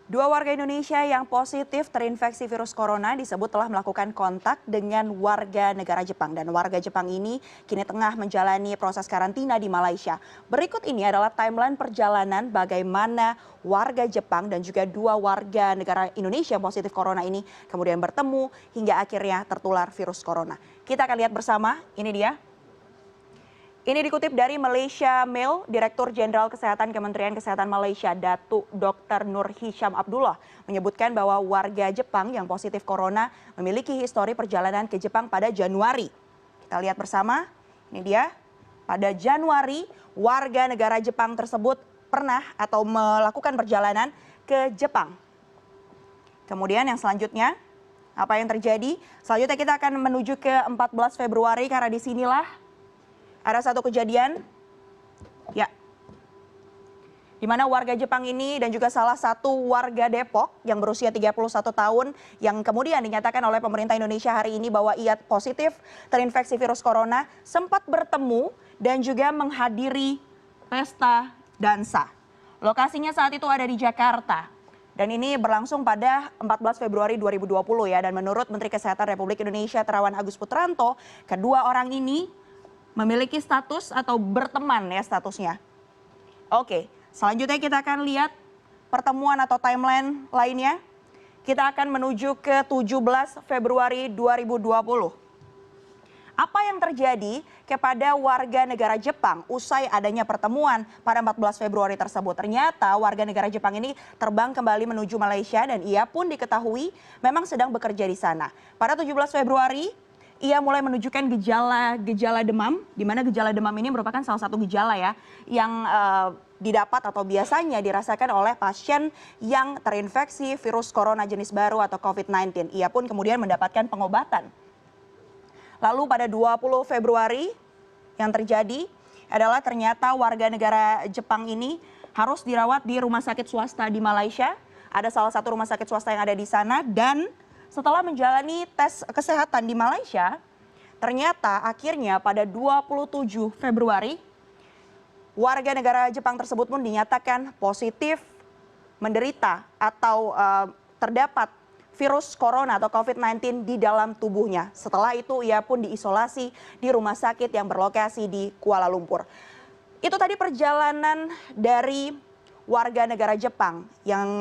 Dua warga Indonesia yang positif terinfeksi virus corona disebut telah melakukan kontak dengan warga negara Jepang. Dan warga Jepang ini kini tengah menjalani proses karantina di Malaysia. Berikut ini adalah timeline perjalanan bagaimana warga Jepang dan juga dua warga negara Indonesia yang positif corona ini kemudian bertemu hingga akhirnya tertular virus corona. Kita akan lihat bersama, ini dia. Ini dikutip dari Malaysia Mail, Direktur Jenderal Kesehatan Kementerian Kesehatan Malaysia, Datuk Dr. Nur Hisham Abdullah, menyebutkan bahwa warga Jepang yang positif corona memiliki histori perjalanan ke Jepang pada Januari. Kita lihat bersama, ini dia. Pada Januari, warga negara Jepang tersebut pernah atau melakukan perjalanan ke Jepang. Kemudian yang selanjutnya, apa yang terjadi? Selanjutnya kita akan menuju ke 14 Februari karena disinilah ada satu kejadian, ya, di mana warga Jepang ini dan juga salah satu warga Depok yang berusia 31 tahun yang kemudian dinyatakan oleh pemerintah Indonesia hari ini bahwa ia positif terinfeksi virus corona sempat bertemu dan juga menghadiri pesta dansa. Lokasinya saat itu ada di Jakarta. Dan ini berlangsung pada 14 Februari 2020 ya. Dan menurut Menteri Kesehatan Republik Indonesia Terawan Agus Putranto, kedua orang ini memiliki status atau berteman ya statusnya. Oke, selanjutnya kita akan lihat pertemuan atau timeline lainnya. Kita akan menuju ke 17 Februari 2020. Apa yang terjadi kepada warga negara Jepang usai adanya pertemuan pada 14 Februari tersebut? Ternyata warga negara Jepang ini terbang kembali menuju Malaysia dan ia pun diketahui memang sedang bekerja di sana. Pada 17 Februari, ia mulai menunjukkan gejala demam, di mana gejala demam ini merupakan salah satu gejala ya yang didapat atau biasanya dirasakan oleh pasien yang terinfeksi virus corona jenis baru atau COVID-19. Ia pun kemudian mendapatkan pengobatan. Lalu pada 20 Februari yang terjadi adalah ternyata warga negara Jepang ini harus dirawat di rumah sakit swasta di Malaysia. Ada salah satu rumah sakit swasta yang ada di sana dan setelah menjalani tes kesehatan di Malaysia, ternyata akhirnya pada 27 Februari, warga negara Jepang tersebut pun dinyatakan positif menderita atau terdapat virus corona atau COVID-19 di dalam tubuhnya. Setelah itu ia pun diisolasi di rumah sakit yang berlokasi di Kuala Lumpur. Itu tadi perjalanan dari warga negara Jepang yang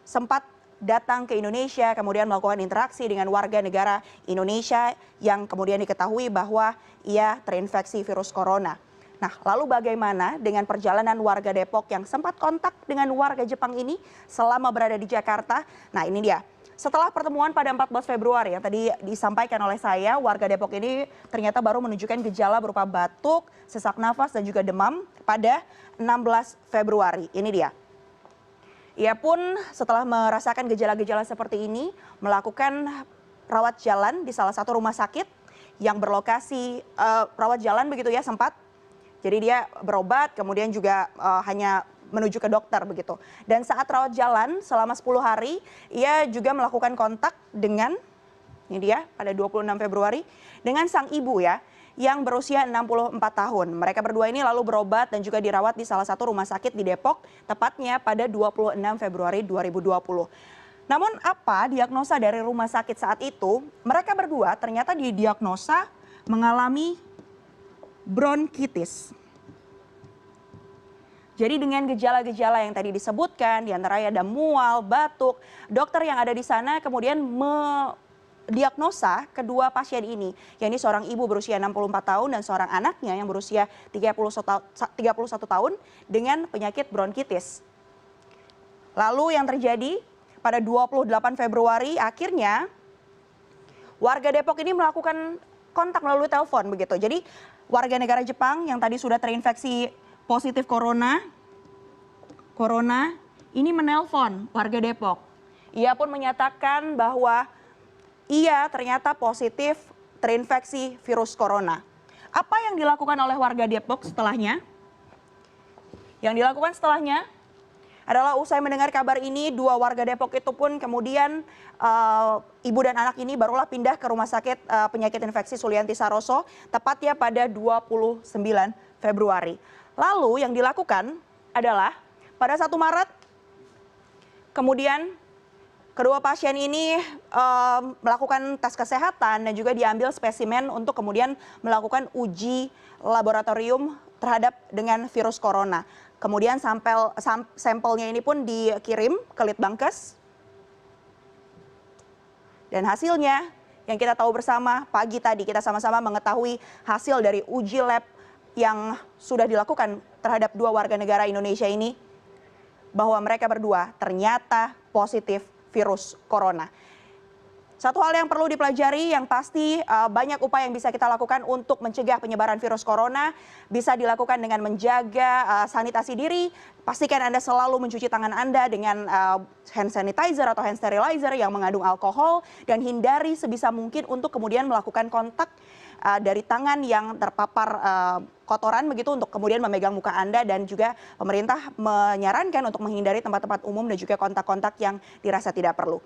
sempat datang ke Indonesia, kemudian melakukan interaksi dengan warga negara Indonesia yang kemudian diketahui bahwa ia terinfeksi virus corona. Nah, lalu bagaimana dengan perjalanan warga Depok yang sempat kontak dengan warga Jepang ini selama berada di Jakarta? Nah, ini dia. Setelah pertemuan pada 14 Februari yang tadi disampaikan oleh saya, warga Depok ini ternyata baru menunjukkan gejala berupa batuk, sesak nafas, dan juga demam pada 16 Februari. Ini dia. Ia pun setelah merasakan gejala-gejala seperti ini melakukan rawat jalan di salah satu rumah sakit yang berlokasi rawat jalan begitu ya sempat. Jadi dia berobat kemudian juga hanya menuju ke dokter begitu. Dan saat rawat jalan selama 10 hari ia juga melakukan kontak dengan, ini dia pada 26 Februari, dengan sang ibu ya, yang berusia 64 tahun. Mereka berdua ini lalu berobat dan juga dirawat di salah satu rumah sakit di Depok, tepatnya pada 26 Februari 2020. Namun apa diagnosa dari rumah sakit saat itu? Mereka berdua ternyata didiagnosa mengalami bronkitis. Jadi dengan gejala-gejala yang tadi disebutkan, diantaranya ada mual, batuk, dokter yang ada di sana kemudian diagnosa kedua pasien ini, yakni seorang ibu berusia 64 tahun dan seorang anaknya yang berusia 31 tahun dengan penyakit bronkitis. Lalu yang terjadi pada 28 Februari akhirnya warga Depok ini melakukan kontak melalui telepon begitu. Jadi warga negara Jepang yang tadi sudah terinfeksi positif corona ini menelpon warga Depok. Ia pun menyatakan bahwa ia ternyata positif terinfeksi virus corona. Apa yang dilakukan oleh warga Depok setelahnya? Yang dilakukan setelahnya adalah usai mendengar kabar ini, dua warga Depok itu pun kemudian ibu dan anak ini barulah pindah ke rumah sakit penyakit infeksi Sulianti Saroso, tepatnya pada 29 Februari. Lalu yang dilakukan adalah pada 1 Maret Kemudian kedua pasien ini melakukan tes kesehatan dan juga diambil spesimen untuk kemudian melakukan uji laboratorium terhadap dengan virus corona. Kemudian sampelnya ini pun dikirim ke Litbangkes. Dan hasilnya yang kita tahu bersama pagi tadi kita sama-sama mengetahui hasil dari uji lab yang sudah dilakukan terhadap dua warga negara Indonesia ini, bahwa mereka berdua ternyata positif virus corona. Satu hal yang perlu dipelajari yang pasti banyak upaya yang bisa kita lakukan untuk mencegah penyebaran virus corona. Bisa dilakukan dengan menjaga sanitasi diri. Pastikan Anda selalu mencuci tangan Anda dengan hand sanitizer atau hand sterilizer yang mengandung alkohol. Dan hindari sebisa mungkin untuk kemudian melakukan kontak dari tangan yang terpapar kotoran begitu untuk kemudian memegang muka Anda. Dan juga pemerintah menyarankan untuk menghindari tempat-tempat umum dan juga kontak-kontak yang dirasa tidak perlu.